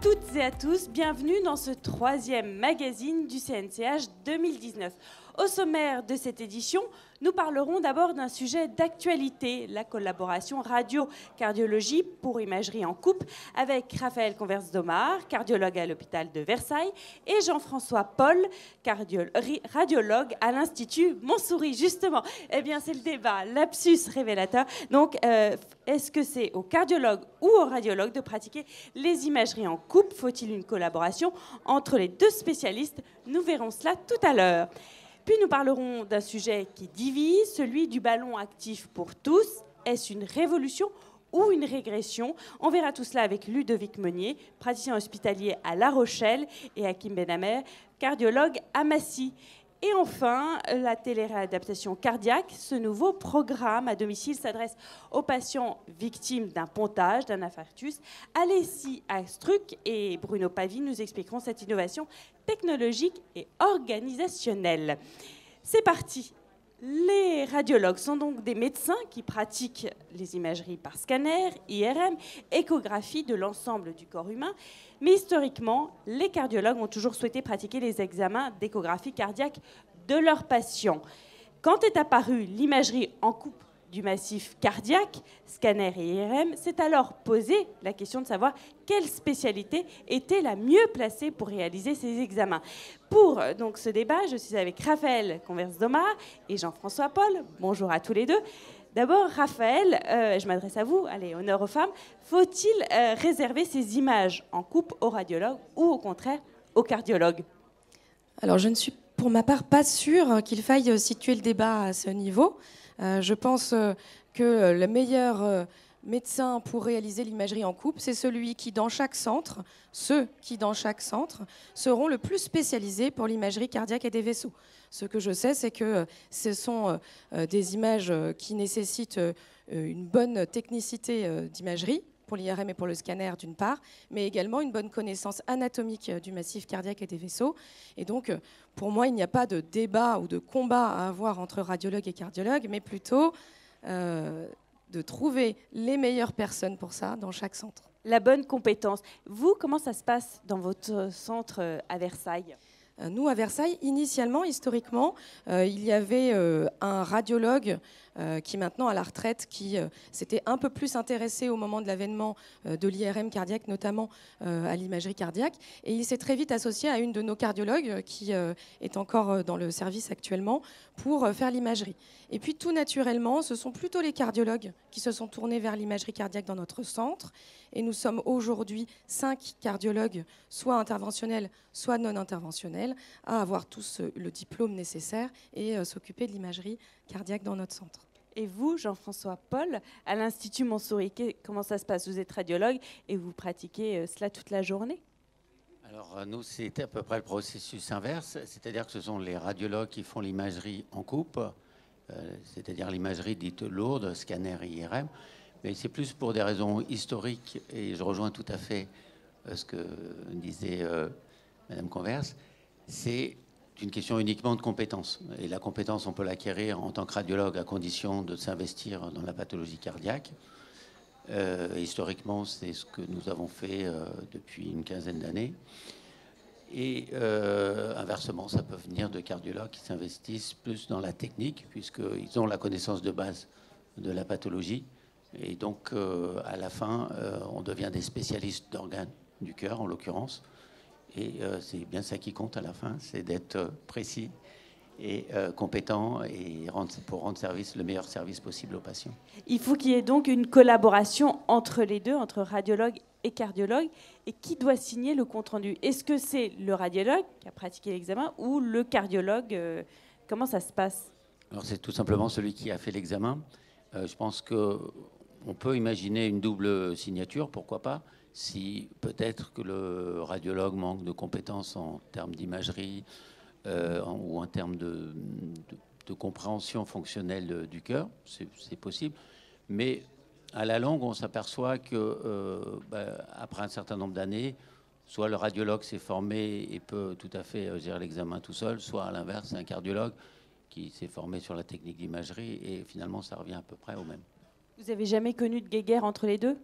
toutes et à tous, bienvenue dans ce 3e magazine du CNCH 2019. Au sommaire de cette édition, nous parlerons d'abord d'un sujet d'actualité, la collaboration radio-cardiologie pour imagerie en coupe avec Raphaël Converse-Domar, cardiologue à l'hôpital de Versailles, et Jean-François Paul, radiologue à l'Institut Montsouris. Justement, eh bien, c'est le débat, lapsus révélateur. Donc, est-ce que c'est au cardiologue ou au radiologue de pratiquer les imageries en coupe? Faut-il une collaboration entre les deux spécialistes? Nous verrons cela tout à l'heure. Puis nous parlerons d'un sujet qui divise, celui du ballon actif pour tous. Est-ce une révolution ou une régression? On verra tout cela avec Ludovic Meunier, praticien hospitalier à La Rochelle, et Hakim Benhamer, cardiologue à Massy. Et enfin, la téléréadaptation cardiaque. Ce nouveau programme à domicile s'adresse aux patients victimes d'un pontage, d'un infarctus. Alessi Astruc et Bruno Pavie nous expliqueront cette innovation technologique et organisationnelle. C'est parti. Les radiologues sont donc des médecins qui pratiquent les imageries par scanner, IRM, échographie de l'ensemble du corps humain. Mais historiquement, les cardiologues ont toujours souhaité pratiquer les examens d'échographie cardiaque de leurs patients. Quand est apparue l'imagerie en coupe du massif cardiaque, scanner et IRM, c'est alors posé la question de savoir quelle spécialité était la mieux placée pour réaliser ces examens. Pour donc ce débat, je suis avec Raphaël Converse-Domar et Jean-François Paul. Bonjour à tous les deux. D'abord, Raphaël, je m'adresse à vous, allez, honneur aux femmes. Faut-il réserver ces images en coupe aux radiologues ou au contraire aux cardiologues? Alors, je ne suis pour ma part pas sûre qu'il faille situer le débat à ce niveau. Je pense que le meilleur médecin pour réaliser l'imagerie en coupe, c'est celui qui, dans chaque centre, ceux qui, dans chaque centre, seront le plus spécialisés pour l'imagerie cardiaque et des vaisseaux. Ce que je sais, c'est que ce sont des images qui nécessitent une bonne technicité d'imagerie, pour l'IRM et pour le scanner d'une part, mais également une bonne connaissance anatomique du massif cardiaque et des vaisseaux. Et donc, pour moi, il n'y a pas de débat ou de combat à avoir entre radiologues et cardiologues, mais plutôt de trouver les meilleures personnes pour ça dans chaque centre. La bonne compétence. Vous, comment ça se passe dans votre centre à Versailles ? Nous, à Versailles, initialement, historiquement, il y avait un radiologue qui maintenant à la retraite, qui s'était un peu plus intéressé au moment de l'avènement de l'IRM cardiaque, notamment à l'imagerie cardiaque. Et il s'est très vite associé à une de nos cardiologues qui est encore dans le service actuellement pour faire l'imagerie. Et puis tout naturellement, ce sont plutôt les cardiologues qui se sont tournés vers l'imagerie cardiaque dans notre centre. Et nous sommes aujourd'hui 5 cardiologues, soit interventionnels, soit non interventionnels, à avoir tous le diplôme nécessaire et s'occuper de l'imagerie cardiaque dans notre centre. Et vous, Jean-François Paul, à l'Institut Montsouris, comment ça se passe? Vous êtes radiologue et vous pratiquez cela toute la journée? Alors nous, c'est à peu près le processus inverse, c'est-à-dire que ce sont les radiologues qui font l'imagerie en coupe, c'est-à-dire l'imagerie dite lourde, scanner et IRM, mais c'est plus pour des raisons historiques, et je rejoins tout à fait ce que disait Madame Converse, c'est une question uniquement de compétence. Et la compétence, on peut l'acquérir en tant que radiologue à condition de s'investir dans la pathologie cardiaque. Historiquement, c'est ce que nous avons fait depuis une quinzaine d'années. Et inversement, ça peut venir de cardiologues qui s'investissent plus dans la technique, puisqu'ils ont la connaissance de base de la pathologie. Et donc, à la fin, on devient des spécialistes d'organes du cœur, en l'occurrence. Et c'est bien ça qui compte à la fin, c'est d'être précis et compétent et pour rendre service, le meilleur service possible aux patients. Il faut qu'il y ait donc une collaboration entre les deux, entre radiologue et cardiologue. Et qui doit signer le compte-rendu? Est-ce que c'est le radiologue qui a pratiqué l'examen ou le cardiologue? Comment ça se passe? Alors c'est tout simplement celui qui a fait l'examen. Je pense qu'on peut imaginer une double signature, pourquoi pas, si peut-être que le radiologue manque de compétences en termes d'imagerie ou en termes de compréhension fonctionnelle du cœur, c'est possible. Mais à la longue, on s'aperçoit que après un certain nombre d'années, soit le radiologue s'est formé et peut tout à fait gérer l'examen tout seul, soit à l'inverse, c'est un cardiologue qui s'est formé sur la technique d'imagerie et finalement, ça revient à peu près au même. Vous n'avez jamais connu de guéguerre entre les deux?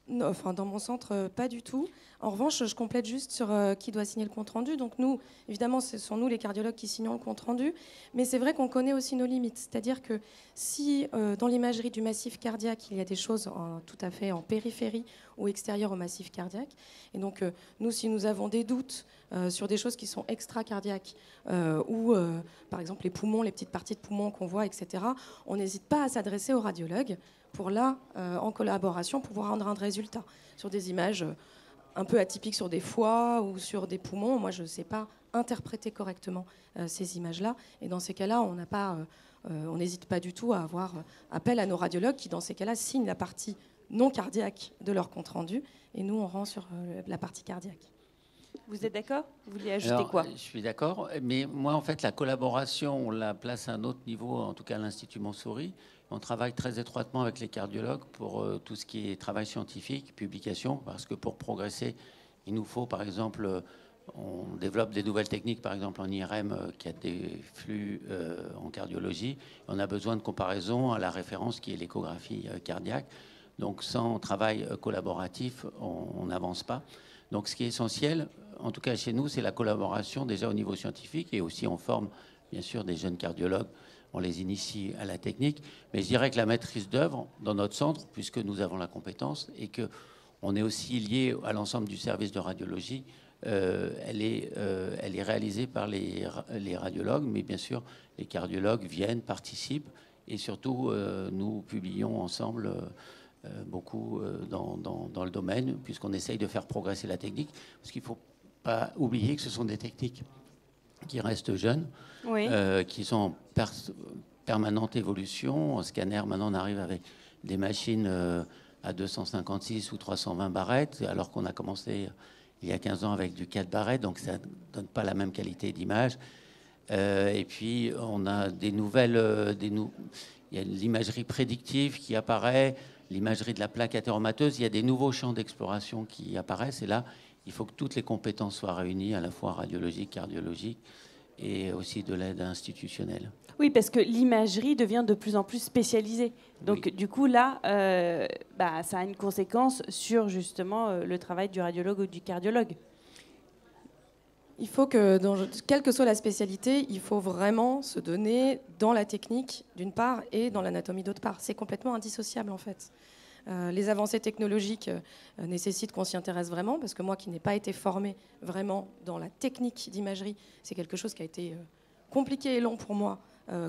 Non, enfin, dans mon centre, pas du tout. En revanche, je complète juste sur qui doit signer le compte-rendu. Donc nous, évidemment, ce sont nous, les cardiologues, qui signons le compte-rendu. Mais c'est vrai qu'on connaît aussi nos limites. C'est-à-dire que si dans l'imagerie du massif cardiaque, il y a des choses tout à fait en périphérie ou extérieures au massif cardiaque, et donc nous, si nous avons des doutes sur des choses qui sont extra-cardiaques ou, par exemple, les poumons, les petites parties de poumons qu'on voit, etc., on n'hésite pas à s'adresser au radiologue pour là, en collaboration, pouvoir rendre un résultat sur des images un peu atypiques sur des foies ou sur des poumons. Moi, je ne sais pas interpréter correctement ces images-là. Et dans ces cas-là, on n'hésite pas du tout à avoir appel à nos radiologues qui, dans ces cas-là, signent la partie non cardiaque de leur compte-rendu. Et nous, on rend sur la partie cardiaque. Vous êtes d'accord? Vous vouliez ajouter quoi? Je suis d'accord, mais moi, en fait, la collaboration, on la place à un autre niveau, en tout cas à l'Institut Montsouris. On travaille très étroitement avec les cardiologues pour tout ce qui est travail scientifique, publication, parce que pour progresser, il nous faut, par exemple, on développe des nouvelles techniques, par exemple en IRM, qui a des flux en cardiologie. On a besoin de comparaison à la référence qui est l'échographie cardiaque. Donc, sans travail collaboratif, on n'avance pas. Donc, ce qui est essentiel, en tout cas chez nous, c'est la collaboration déjà au niveau scientifique, et aussi on forme, bien sûr, des jeunes cardiologues. On les initie à la technique, mais je dirais que la maîtrise d'œuvre dans notre centre, puisque nous avons la compétence et qu'on est aussi lié à l'ensemble du service de radiologie, elle est réalisée par les radiologues, mais bien sûr, les cardiologues viennent, participent, et surtout, nous publions ensemble beaucoup dans le domaine, puisqu'on essaye de faire progresser la technique, parce qu'il ne faut pas oublier que ce sont des techniques qui restent jeunes, Oui. qui sont en permanente évolution. En scanner, maintenant, on arrive avec des machines à 256 ou 320 barrettes, alors qu'on a commencé il y a 15 ans avec du 4 barrettes, donc ça ne donne pas la même qualité d'image. Et puis, on a des nouvelles... il y a l'imagerie prédictive qui apparaît, l'imagerie de la plaque athéromateuse. Il y a des nouveaux champs d'exploration qui apparaissent, et là, il faut que toutes les compétences soient réunies, à la fois radiologique, cardiologique, et aussi de l'aide institutionnelle. Oui, parce que l'imagerie devient de plus en plus spécialisée. Donc, Oui. du coup, là, ça a une conséquence sur, justement, le travail du radiologue ou du cardiologue. Il faut que, quelle que soit la spécialité, il faut vraiment se donner dans la technique, d'une part, et dans l'anatomie, d'autre part. C'est complètement indissociable, en fait. Les avancées technologiques nécessitent qu'on s'y intéresse vraiment, parce que moi qui n'ai pas été formée vraiment dans la technique d'imagerie, c'est quelque chose qui a été compliqué et long pour moi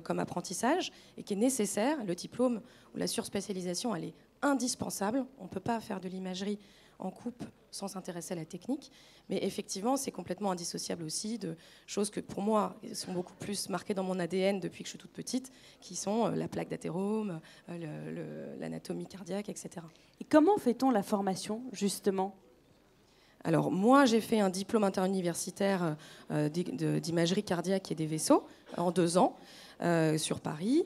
comme apprentissage, et qui est nécessaire. Le diplôme ou la surspécialisation, elle est indispensable. On ne peut pas faire de l'imagerie en coupe sans s'intéresser à la technique. Mais effectivement, c'est complètement indissociable aussi de choses que, pour moi, sont beaucoup plus marquées dans mon ADN depuis que je suis toute petite, qui sont la plaque d'athérome, l'anatomie cardiaque, etc. Et comment fait-on la formation, justement? Alors, moi, j'ai fait un diplôme interuniversitaire d'imagerie cardiaque et des vaisseaux en 2 ans sur Paris.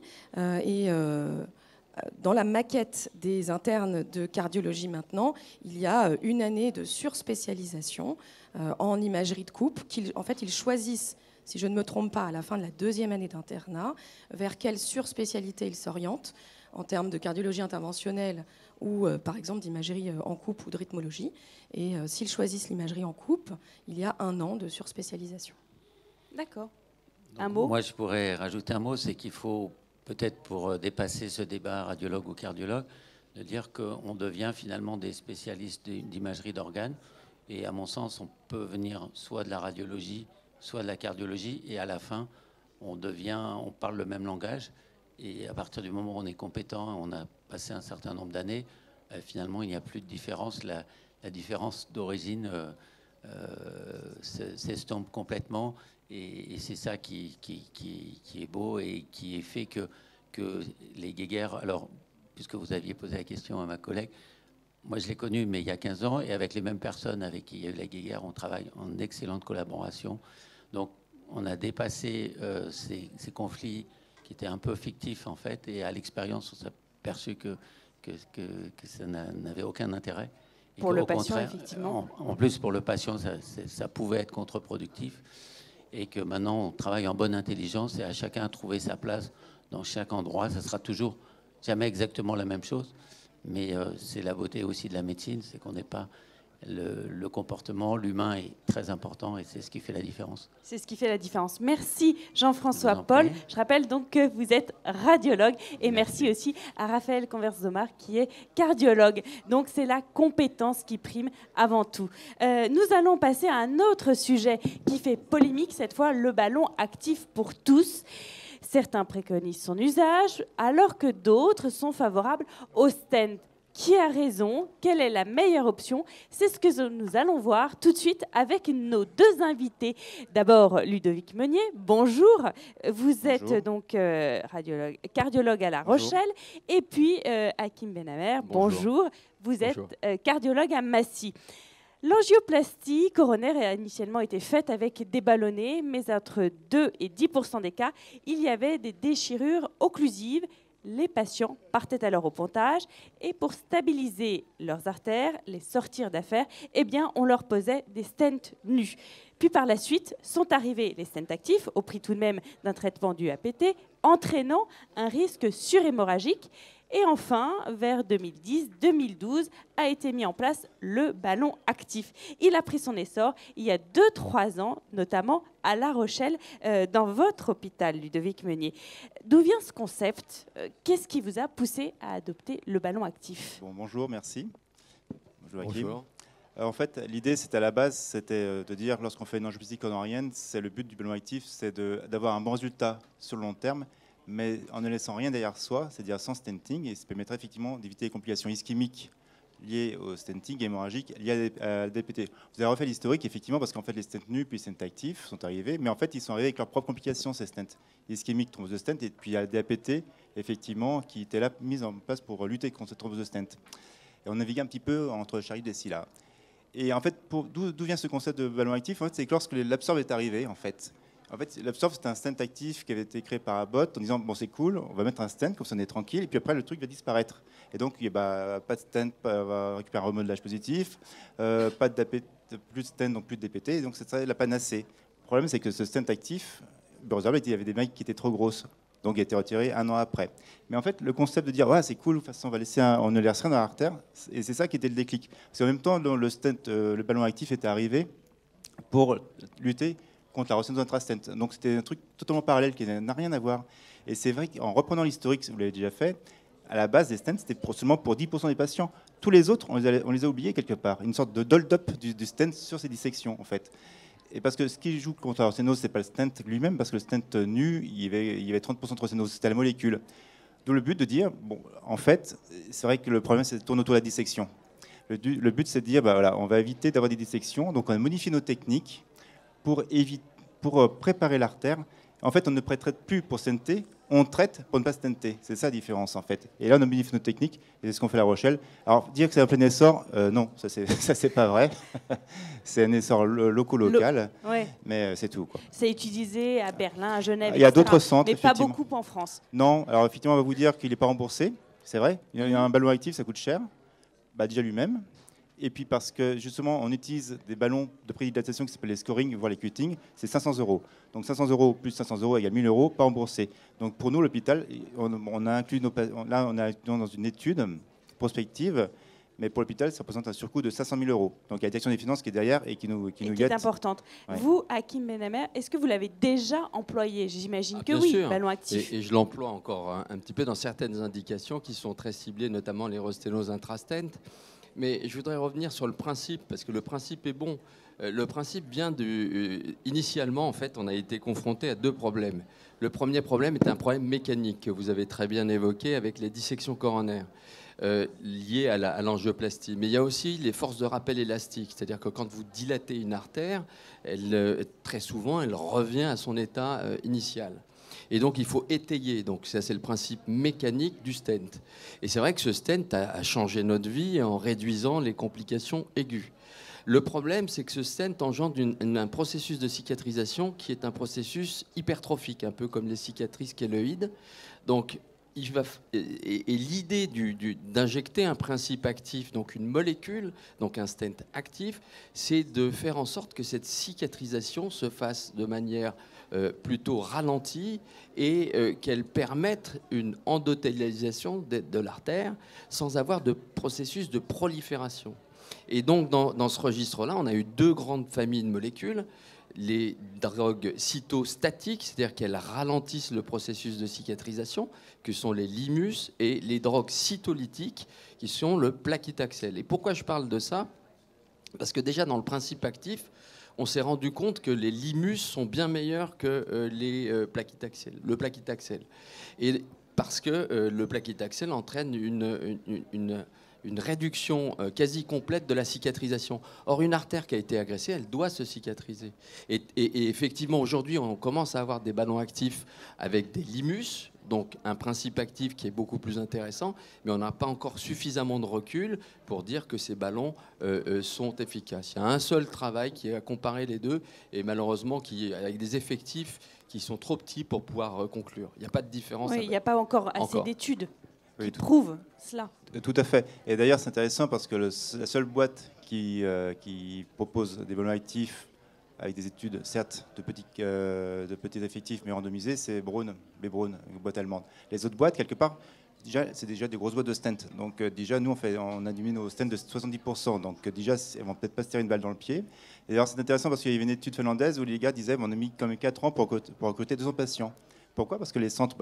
Dans la maquette des internes de cardiologie maintenant, il y a 1 année de surspécialisation en imagerie de coupe. En fait, ils choisissent, si je ne me trompe pas, à la fin de la 2e année d'internat, vers quelle surspécialité ils s'orientent en termes de cardiologie interventionnelle ou, par exemple, d'imagerie en coupe ou de rythmologie. Et s'ils choisissent l'imagerie en coupe, il y a 1 an de surspécialisation. D'accord. Un mot? Moi, je pourrais rajouter un mot, c'est qu'il faut... peut-être pour dépasser ce débat radiologue ou cardiologue, de dire qu'on devient finalement des spécialistes d'imagerie d'organes. Et à mon sens, on peut venir soit de la radiologie, soit de la cardiologie. Et à la fin, on parle le même langage. Et à partir du moment où on est compétent, on a passé un certain nombre d'années, finalement, il n'y a plus de différence. La différence d'origine s'estompe complètement. Et c'est ça qui est beau et qui fait que les guéguerres... Alors, puisque vous aviez posé la question à ma collègue, moi je l'ai connu, mais il y a 15 ans, et avec les mêmes personnes avec qui il y a eu la guéguerre, on travaille en excellente collaboration. Donc, on a dépassé ces conflits qui étaient un peu fictifs, en fait, et à l'expérience, on s'est aperçu que ça n'avait aucun intérêt. Et pour le au patient, contraire, effectivement. En plus, pour le patient, ça pouvait être contre-productif. Et que maintenant, on travaille en bonne intelligence et à chacun trouver sa place dans chaque endroit. Ça sera toujours jamais exactement la même chose, Mais c'est la beauté aussi de la médecine, c'est qu'on n'est pas... Le comportement, l'humain est très important et c'est ce qui fait la différence. C'est ce qui fait la différence. Merci Jean-François Paul. Je rappelle donc que vous êtes radiologue et merci aussi à Raphaël Converse-Zomar qui est cardiologue. Donc c'est la compétence qui prime avant tout. Nous allons passer à un autre sujet qui fait polémique, cette fois le ballon actif pour tous. Certains préconisent son usage alors que d'autres sont favorables au stent. Qui a raison? Quelle est la meilleure option? C'est ce que nous allons voir tout de suite avec nos deux invités. D'abord, Ludovic Meunier, bonjour. Vous êtes donc cardiologue à La Rochelle. Et puis, Hakim Benhamer, bonjour. Vous êtes cardiologue à Massy. L'angioplastie coronaire a initialement été faite avec des ballonnets, mais entre 2 et 10% des cas, il y avait des déchirures occlusives. Les patients partaient alors au pontage et pour stabiliser leurs artères, les sortir d'affaires, eh bien, on leur posait des stents nus. Puis par la suite sont arrivés les stents actifs au prix tout de même d'un traitement du APT, entraînant un risque surhémorragique. Et enfin, vers 2010-2012, a été mis en place le ballon actif. Il a pris son essor il y a 2-3 ans, notamment à La Rochelle, dans votre hôpital, Ludovic Meunier. D'où vient ce concept? Qu'est-ce qui vous a poussé à adopter le ballon actif? Bonjour, merci. Bonjour, Hakim. En fait, l'idée, c'était à la base, c'était de dire, lorsqu'on fait une angioplastie coronarienne, c'est le but du ballon actif, c'est d'avoir un bon résultat sur le long terme, mais en ne laissant rien derrière soi, c'est-à-dire sans stenting, et ça permettrait effectivement d'éviter les complications ischémiques liées au stenting hémorragique liées à la DPT. Vous avez refait l'historique, effectivement, parce qu'en fait, les stents nus puis les stents actifs sont arrivés, mais en fait, ils sont arrivés avec leurs propres complications, ces stents ischémiques, thrombose de stent, et puis il y a la DAPT, effectivement, qui était là, mise en place pour lutter contre cette thrombose de stent. Et on naviguait un petit peu entre Charlie et Scylla. Et en fait, d'où vient ce concept de ballon actif? En fait, c'est que lorsque l'absorbe est arrivé, en fait, l'absorbe, c'est un stent actif qui avait été créé par Abbott en disant bon, c'est cool, on va mettre un stent, comme ça on est tranquille, et puis après le truc va disparaître. Et donc, pas de stent, on va récupérer un remodelage positif, pas de plus de stent, donc plus de DPT, et donc c'est ça la panacée. Le problème, c'est que ce stent actif, il y avait des mecs qui étaient trop grosses, donc il a été retiré 1 an après. Mais en fait, le concept de dire ouais, c'est cool, de toute façon, on ne laisse rien dans l'artère, et c'est ça qui était le déclic. Parce qu'en même temps, le stent, le ballon actif était arrivé pour lutter contre la résonance intrastent. Donc c'était un truc totalement parallèle qui n'a rien à voir. Et c'est vrai qu'en reprenant l'historique, vous l'avez déjà fait, à la base des stents, c'était seulement pour 10% des patients. Tous les autres, on les a oubliés quelque part. Une sorte de hold-up du stent sur ces dissections, en fait. Et parce que ce qui joue contre la résonance, c'est pas le stent lui-même, parce que le stent nu, il y avait 30% de résonance, c'était la molécule. D'où le but de dire, bon, en fait, c'est vrai que le problème, c'est de tourner autour de la dissection. Le but, c'est de dire, voilà, on va éviter d'avoir des dissections, donc on a modifié nos techniques pour préparer l'artère. En fait, on ne traite plus pour stenter, on traite pour ne pas stenter. C'est ça la différence, en fait. Et là, on a modifié nos techniques, et c'est ce qu'on fait à La Rochelle. Alors, dire que c'est un plein essor, non, ça, c'est pas vrai. C'est un essor local, ouais. Mais c'est tout, quoi. C'est utilisé à Berlin, à Genève, il y a d'autres centres, mais pas beaucoup en France. Non, alors effectivement, on va vous dire qu'il n'est pas remboursé, c'est vrai. Il y a un ballon actif, ça coûte cher, déjà lui-même. Et puis parce que justement, on utilise des ballons de prédilatation qui s'appellent les scoring, voire les cutting, c'est 500 €. Donc 500 € plus 500 € égale 1000 €, pas remboursé. Donc pour nous, l'hôpital, on a inclus dans une étude prospective, mais pour l'hôpital, ça représente un surcoût de 500 000 €. Donc il y a la direction des finances qui est derrière et qui nous guette. Est importante. Ouais. Vous, Hakim Benhamer, est-ce que vous l'avez déjà employé? J'imagine que oui, sûr. Ballon actif. Et je l'emploie encore un petit peu dans certaines indications qui sont très ciblées, notamment les rosténoses intrastent. Mais je voudrais revenir sur le principe, parce que le principe est bon. Le principe vient initialement, en fait, on a été confronté à 2 problèmes. Le premier problème est un problème mécanique que vous avez très bien évoqué avec les dissections coronaires liées à l'angioplastie. Mais il y a aussi les forces de rappel élastique, c'est-à-dire que quand vous dilatez une artère, très souvent, elle revient à son état initial. Et donc, il faut étayer. Donc, ça, c'est le principe mécanique du stent. Et c'est vrai que ce stent a changé notre vie en réduisant les complications aiguës. Le problème, c'est que ce stent engendre un processus de cicatrisation qui est un processus hypertrophique, un peu comme les cicatrices kéloïdes. Donc, l'idée d'injecter un principe actif, donc une molécule, donc un stent actif, c'est de faire en sorte que cette cicatrisation se fasse de manière plutôt ralentie et qu'elle permette une endothélialisation de l'artère sans avoir de processus de prolifération. Et donc dans ce registre-là, on a eu 2 grandes familles de molécules. Les drogues cytostatiques, c'est-à-dire qu'elles ralentissent le processus de cicatrisation, que sont les limus, et les drogues cytolytiques, qui sont le plaquitaxel. Et pourquoi je parle de ça? Parce que déjà, dans le principe actif, on s'est rendu compte que les limus sont bien meilleurs que le plaquitaxel. Et parce que le plaquitaxel entraîne une réduction quasi complète de la cicatrisation. Or, une artère qui a été agressée, elle doit se cicatriser. Et effectivement, aujourd'hui, on commence à avoir des ballons actifs avec des limus, donc un principe actif qui est beaucoup plus intéressant, mais on n'a pas encore suffisamment de recul pour dire que ces ballons sont efficaces. Il y a un seul travail qui est à comparer les deux, et malheureusement, avec des effectifs qui sont trop petits pour pouvoir conclure. Il n'y a pas de différence. Oui, il n'y a pas encore assez d'études qui prouvent cela. Tout à fait. Et d'ailleurs, c'est intéressant parce que la seule boîte qui propose des ballons actifs avec des études, certes, de petits effectifs, mais randomisés, c'est B-Braun, une boîte allemande. Les autres boîtes, quelque part, c'est déjà des grosses boîtes de stents. Donc déjà, nous, on a diminué nos stents de 70%. Donc déjà, elles ne vont peut-être pas se tirer une balle dans le pied. Et d'ailleurs, c'est intéressant parce qu'il y avait une étude finlandaise où les gars disaient on a mis quand même 4 ans pour recruter 200 patients. Pourquoi? Parce que les centres,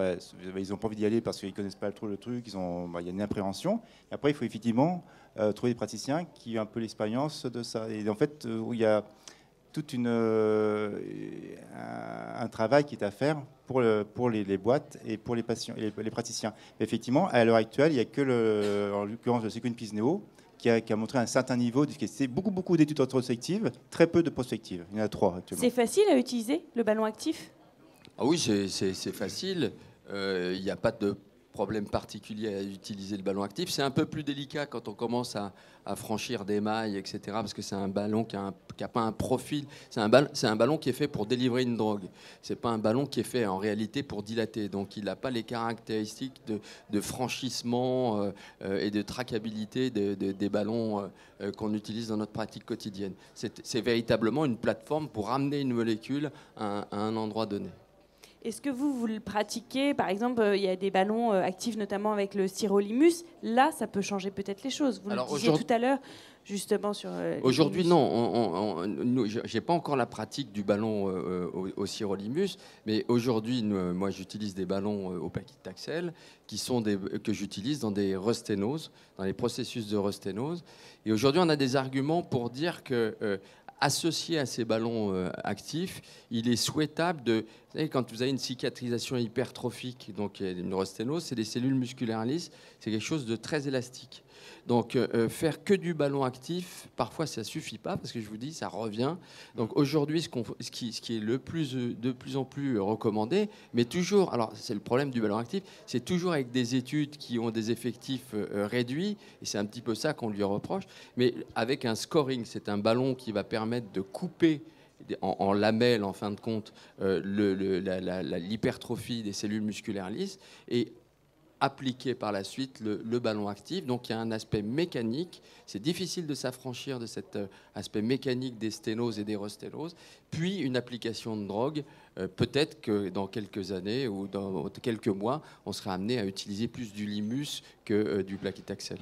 ils n'ont pas envie d'y aller parce qu'ils ne connaissent pas trop le truc, il y a une appréhension. Et après, il faut effectivement trouver des praticiens qui ont un peu l'expérience de ça. Et en fait, il y a tout un travail qui est à faire pour les boîtes et pour les patients et les praticiens. Mais effectivement, à l'heure actuelle, il n'y a que, en l'occurrence, le Sequin-Peace Neo qui a montré un certain niveau d'efficacité. Beaucoup d'études rétrospectives, très peu de prospectives. Il y en a 3 actuellement. C'est facile à utiliser, le ballon actif? Ah oui, c'est facile. Il n'y a pas de problème particulier à utiliser le ballon actif. C'est un peu plus délicat quand on commence à franchir des mailles, etc. Parce que c'est un ballon qui n'a pas un profil. C'est un ballon qui est fait pour délivrer une drogue. C'est pas un ballon qui est fait en réalité pour dilater. Donc il n'a pas les caractéristiques de franchissement et de traquabilité des ballons qu'on utilise dans notre pratique quotidienne. C'est véritablement une plateforme pour ramener une molécule à un endroit donné. Est-ce que vous le pratiquez? Par exemple, il y a des ballons actifs, notamment avec le sirolimus. Là, ça peut changer peut-être les choses. Vous le disiez tout à l'heure, justement, sur... Aujourd'hui, non. Je n'ai pas encore la pratique du ballon au sirolimus, mais aujourd'hui, moi, j'utilise des ballons au paclitaxel que j'utilise dans des resténoses, dans les processus de resténose. Et aujourd'hui, on a des arguments pour dire que... associé à ces ballons actifs, il est souhaitable de... Vous savez, quand vous avez une cicatrisation hypertrophique, donc une resténose, c'est des cellules musculaires lisses, c'est quelque chose de très élastique. Donc faire que du ballon actif, parfois ça suffit pas, parce que je vous dis, ça revient. Donc aujourd'hui, ce qui est de plus en plus recommandé, mais toujours, alors c'est le problème du ballon actif, c'est toujours avec des études qui ont des effectifs réduits, et c'est un petit peu ça qu'on lui reproche, mais avec un scoring, c'est un ballon qui va permettre de couper en lamelles, en fin de compte, l'hypertrophie des cellules musculaires lisses, et appliquer par la suite le ballon actif. Donc il y a un aspect mécanique. C'est difficile de s'affranchir de cet aspect mécanique des sténoses et des resténoses. Puis une application de drogue. Peut-être que dans quelques années ou dans quelques mois, on sera amené à utiliser plus du limus que du plaquitaxel.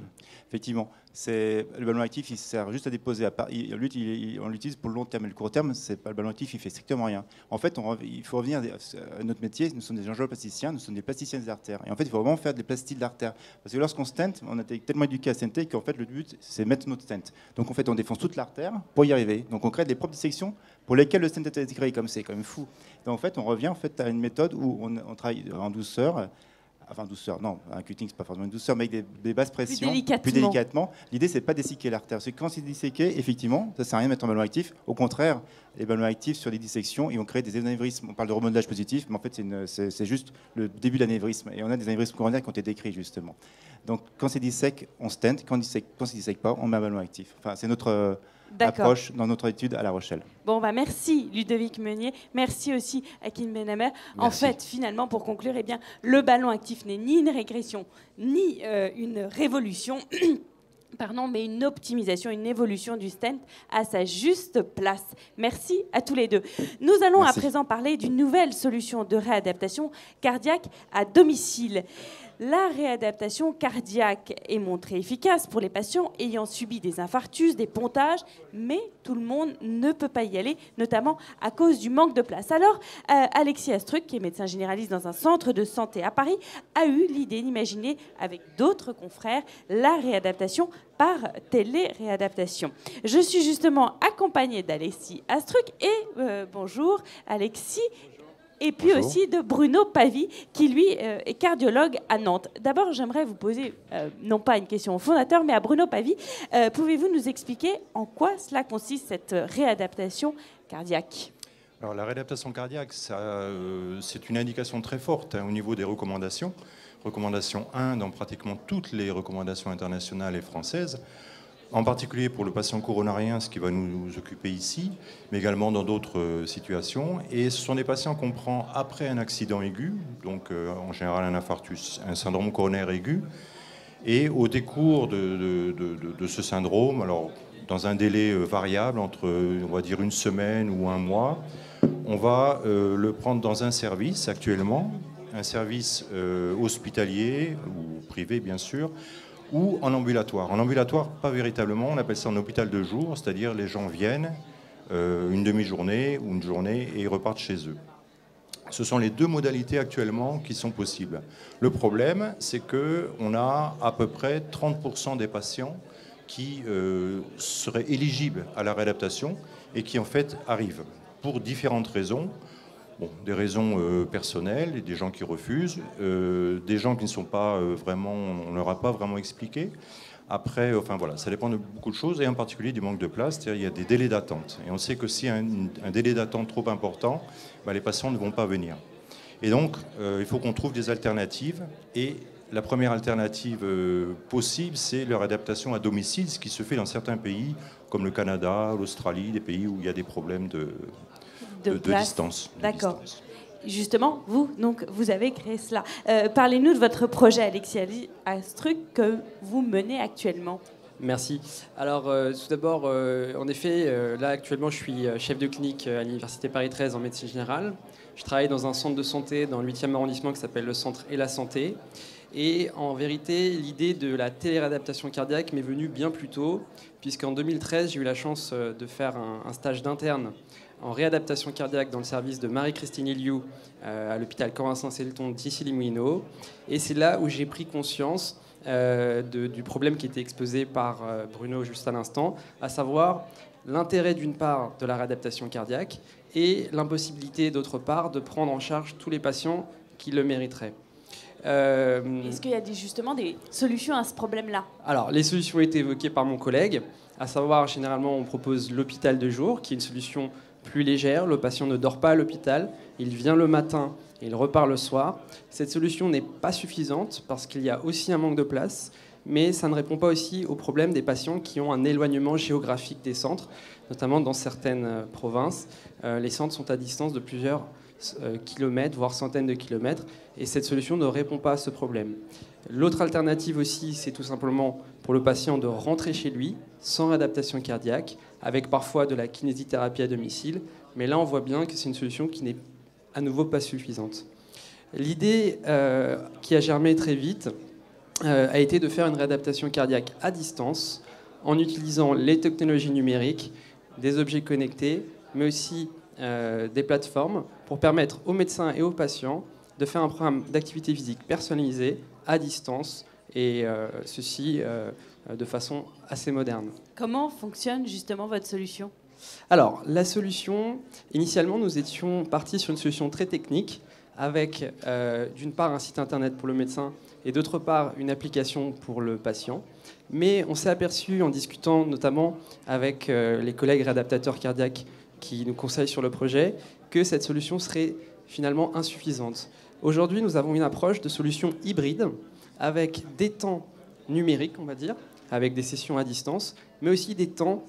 Effectivement. Le ballon actif, il sert juste à déposer. On l'utilise pour le long terme. Et le court terme, c'est pas le ballon actif, il fait strictement rien. En fait, il faut revenir à notre métier. Nous sommes des angioplasticiens, nous sommes des plasticiens des artères. Et en fait, il faut vraiment faire des plasties de l'artère. Parce que lorsqu'on stent, on a été tellement éduqué à stenter qu'en fait, le but, c'est mettre notre stent. Donc, en fait, on défonce toute l'artère pour y arriver. Donc, on crée des propres dissections pour lesquelles le stent a été créé. Comme c'est quand même fou. Donc, en fait, on revient à une méthode où on travaille en douceur. Enfin, douceur, non, un cutting, c'est pas forcément une douceur, mais avec des basses pressions, plus délicatement. L'idée, c'est pas d'esséquer l'artère. Parce que quand c'est disséqué, effectivement, ça sert à rien de mettre un ballon actif. Au contraire, les ballons actifs sur les dissections, ils vont créer des anévrismes. On parle de remodelage positif, mais en fait, c'est juste le début de l'anévrisme. Et on a des anévrismes coronaires qui ont été décrits, justement. Donc, quand c'est dissèque, on stent. Quand c'est dissèque pas, on met un ballon actif. Enfin, c'est notre approche dans notre étude à La Rochelle. Bon, merci Ludovic Meunier, merci aussi Hakim Benhamer. En fait, finalement, pour conclure, le ballon actif dispositif n'est ni une régression, ni une révolution. Pardon, mais une optimisation, une évolution du stent à sa juste place. Merci à tous les deux. Nous allons à présent parler d'une nouvelle solution de réadaptation cardiaque à domicile. La réadaptation cardiaque est montrée efficace pour les patients ayant subi des infarctus, des pontages, mais tout le monde ne peut pas y aller, notamment à cause du manque de place. Alors, Alexis Astruc, qui est médecin généraliste dans un centre de santé à Paris, a eu l'idée d'imaginer avec d'autres confrères la réadaptation par téléréadaptation. Je suis justement accompagnée d'Alexis Astruc et bonjour Alexis. Et puis Bonjour. aussi de Bruno Pavie, qui lui est cardiologue à Nantes. D'abord, j'aimerais vous poser, non pas une question au fondateur, mais à Bruno Pavie. Pouvez-vous nous expliquer en quoi cela consiste, cette réadaptation cardiaque ? Alors, la réadaptation cardiaque, c'est une indication très forte au niveau des recommandations. Recommandation 1 dans pratiquement toutes les recommandations internationales et françaises, en particulier pour le patient coronarien, ce qui va nous occuper ici, mais également dans d'autres situations. Et ce sont des patients qu'on prend après un accident aigu, donc en général un infarctus, un syndrome coronaire aigu. Et au décours de ce syndrome, alors dans un délai variable, entre on va dire une semaine ou un mois, on va le prendre dans un service actuellement, un service hospitalier ou privé bien sûr, ou en ambulatoire. En ambulatoire, pas véritablement, on appelle ça un hôpital de jour, c'est-à-dire les gens viennent une demi-journée ou une journée et ils repartent chez eux. Ce sont les deux modalités actuellement qui sont possibles. Le problème, c'est qu'on a à peu près 30% des patients qui seraient éligibles à la réadaptation et qui en fait arrivent pour différentes raisons. Bon, des raisons personnelles, des gens qui refusent, des gens qui ne sont pas vraiment, on ne leur a pas vraiment expliqué. Après, enfin voilà, ça dépend de beaucoup de choses et en particulier du manque de place, c'est-à-dire il y a des délais d'attente. Et on sait que s'il y a un délai d'attente trop important, les patients ne vont pas venir. Et donc, il faut qu'on trouve des alternatives. Et la première alternative possible, c'est leur adaptation à domicile, ce qui se fait dans certains pays comme le Canada, l'Australie, des pays où il y a des problèmes de distance. D'accord. Justement, vous avez créé cela. Parlez-nous de votre projet, Alexis Astruc, que vous menez actuellement. Merci. Alors, tout d'abord, en effet, là, actuellement, je suis chef de clinique à l'Université Paris 13 en médecine générale. Je travaille dans un centre de santé dans le 8e arrondissement qui s'appelle le Centre et la Santé. Et en vérité, l'idée de la téléréadaptation cardiaque m'est venue bien plus tôt, puisqu'en 2013, j'ai eu la chance de faire un stage d'interne en réadaptation cardiaque dans le service de Marie-Christine Iliou à l'hôpital Corin-Saint-Céleston d'Issy-les-Moulineaux. Et c'est là où j'ai pris conscience du problème qui était exposé par Bruno juste à l'instant, à savoir l'intérêt d'une part de la réadaptation cardiaque et l'impossibilité d'autre part de prendre en charge tous les patients qui le mériteraient. Est-ce qu'il y a justement des solutions à ce problème-là ? Alors, les solutions ont été évoquées par mon collègue, à savoir, généralement, on propose l'hôpital de jour, qui est une solution plus légère. Le patient ne dort pas à l'hôpital, il vient le matin et il repart le soir. Cette solution n'est pas suffisante parce qu'il y a aussi un manque de place, mais ça ne répond pas aussi au problème des patients qui ont un éloignement géographique des centres, notamment dans certaines provinces. Les centres sont à distance de plusieurs kilomètres, voire centaines de kilomètres, et cette solution ne répond pas à ce problème. L'autre alternative aussi, c'est tout simplement pour le patient de rentrer chez lui sans réadaptation cardiaque, avec parfois de la kinésithérapie à domicile, mais là on voit bien que c'est une solution qui n'est à nouveau pas suffisante. L'idée qui a germé très vite a été de faire une réadaptation cardiaque à distance en utilisant les technologies numériques, des objets connectés, mais aussi des plateformes pour permettre aux médecins et aux patients de faire un programme d'activité physique personnalisé à distance et ceci de façon assez moderne. Comment fonctionne justement votre solution ? Alors, la solution, initialement, nous étions partis sur une solution très technique avec d'une part un site internet pour le médecin et d'autre part une application pour le patient. Mais on s'est aperçu en discutant notamment avec les collègues réadaptateurs cardiaques qui nous conseillent sur le projet que cette solution serait finalement insuffisante. Aujourd'hui, nous avons une approche de solution hybride avec des temps numériques, on va dire, avec des sessions à distance, mais aussi des temps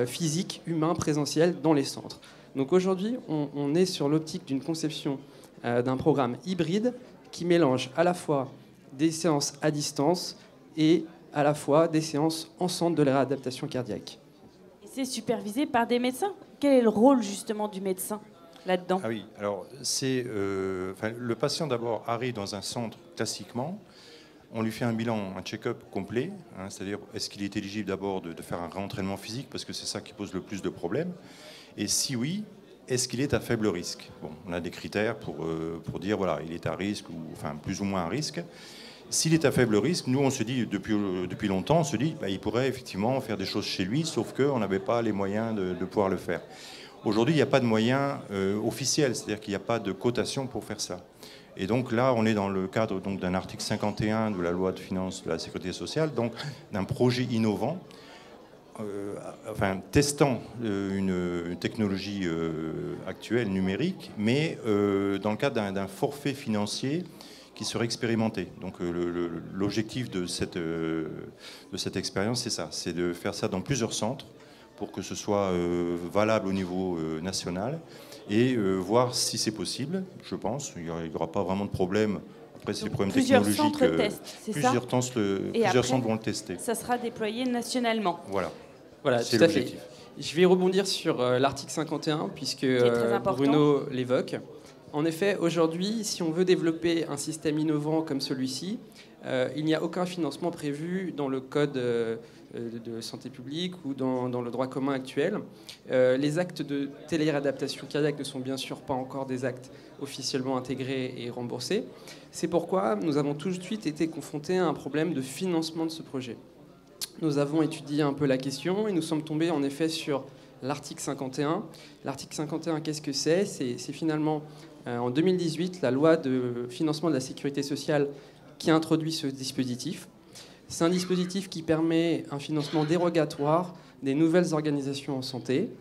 physiques, humains, présentiels dans les centres. Donc aujourd'hui, on est sur l'optique d'une conception d'un programme hybride qui mélange à la fois des séances à distance et à la fois des séances en centre de la réadaptation cardiaque. Et c'est supervisé par des médecins. Quel est le rôle justement du médecin là-dedans? Ah oui, alors le patient d'abord arrive dans un centre classiquement, on lui fait un bilan, un check-up complet, hein, c'est-à-dire est-ce qu'il est éligible d'abord de faire un réentraînement physique, parce que c'est ça qui pose le plus de problèmes, et si oui, est-ce qu'il est à faible risque? Bon, on a des critères pour dire, voilà, il est à risque, ou enfin plus ou moins à risque. S'il est à faible risque, nous on se dit, depuis longtemps, on se dit, il pourrait effectivement faire des choses chez lui, sauf qu'on n'avait pas les moyens de pouvoir le faire. Aujourd'hui, il n'y a pas de moyens officiels, c'est-à-dire qu'il n'y a pas de cotation pour faire ça. Et donc là, on est dans le cadre d'un article 51 de la loi de finances de la sécurité sociale, donc d'un projet innovant, testant une technologie actuelle, numérique, mais dans le cadre d'un forfait financier qui serait expérimenté. Donc l'objectif de cette expérience, c'est ça, c'est de faire ça dans plusieurs centres pour que ce soit valable au niveau national et voir si c'est possible, je pense. Il n'y aura pas vraiment de problème. Après, c'est des problèmes technologiques. Plusieurs centres vont le tester. Ça sera déployé nationalement. Voilà, c'est tout à l'objectif. fait. Je vais rebondir sur l'article 51, puisque Bruno l'évoque. En effet, aujourd'hui, si on veut développer un système innovant comme celui-ci, il n'y a aucun financement prévu dans le code de santé publique ou dans le droit commun actuel. Les actes de téléréadaptation cardiaque ne sont bien sûr pas encore des actes officiellement intégrés et remboursés. C'est pourquoi nous avons tout de suite été confrontés à un problème de financement de ce projet. Nous avons étudié un peu la question et nous sommes tombés en effet sur l'article 51. L'article 51, qu'est-ce que c'est ? C'est finalement, en 2018, la loi de financement de la sécurité sociale qui a introduit ce dispositif. C'est un dispositif qui permet un financement dérogatoire des nouvelles organisations en santé.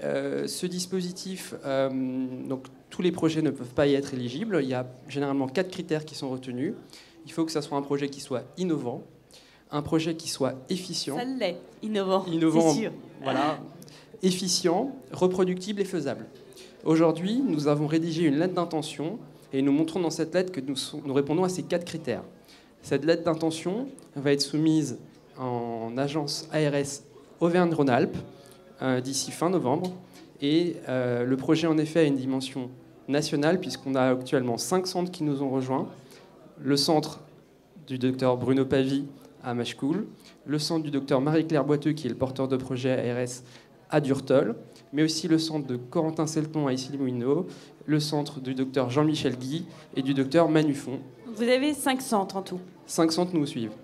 Ce dispositif, donc tous les projets ne peuvent pas y être éligibles. Il y a généralement 4 critères qui sont retenus. Il faut que ça soit un projet qui soit innovant, un projet qui soit efficient. Ça l'est, innovant, c'est sûr. Voilà, efficient, reproductible et faisable. Aujourd'hui, nous avons rédigé une lettre d'intention et nous montrons dans cette lettre que nous répondons à ces 4 critères. Cette lettre d'intention va être soumise en agence ARS Auvergne-Rhône-Alpes d'ici fin novembre. Et le projet, en effet, a une dimension nationale puisqu'on a actuellement 5 centres qui nous ont rejoints. Le centre du docteur Bruno Pavie à Machecoul, le centre du docteur Marie-Claire Boiteux, qui est le porteur de projet ARS à Durtol, mais aussi le centre de Corentin Selton à Issy-les-Moulineaux, le centre du docteur Jean-Michel Guy et du docteur Manufon. Vous avez 5 centres en tout. 5 centres nous suivent.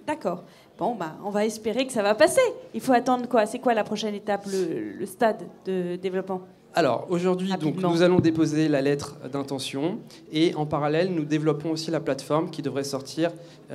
D'accord. Bon, on va espérer que ça va passer. Il faut attendre quoi? C'est quoi la prochaine étape, le stade de développement? Alors, aujourd'hui, nous allons déposer la lettre d'intention et en parallèle, nous développons aussi la plateforme qui devrait sortir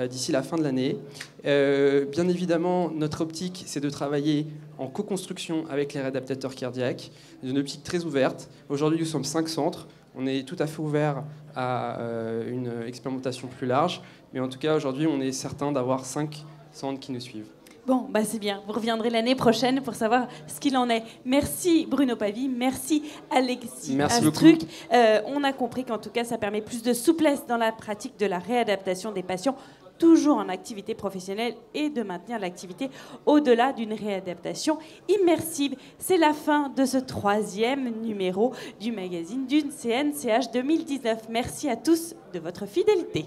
d'ici la fin de l'année. Bien évidemment, notre optique, c'est de travailler en co-construction avec les réadaptateurs cardiaques, une optique très ouverte. Aujourd'hui, nous sommes 5 centres. On est tout à fait ouvert à une expérimentation plus large. Mais en tout cas, aujourd'hui, on est certain d'avoir 5 centres qui nous suivent. Bon, c'est bien. Vous reviendrez l'année prochaine pour savoir ce qu'il en est. Merci Bruno Pavie, merci Alexis Astruc. On a compris qu'en tout cas, ça permet plus de souplesse dans la pratique de la réadaptation des patients, toujours en activité professionnelle, et de maintenir l'activité au-delà d'une réadaptation immersive. C'est la fin de ce 3e numéro du magazine d'une CNCH 2019. Merci à tous de votre fidélité.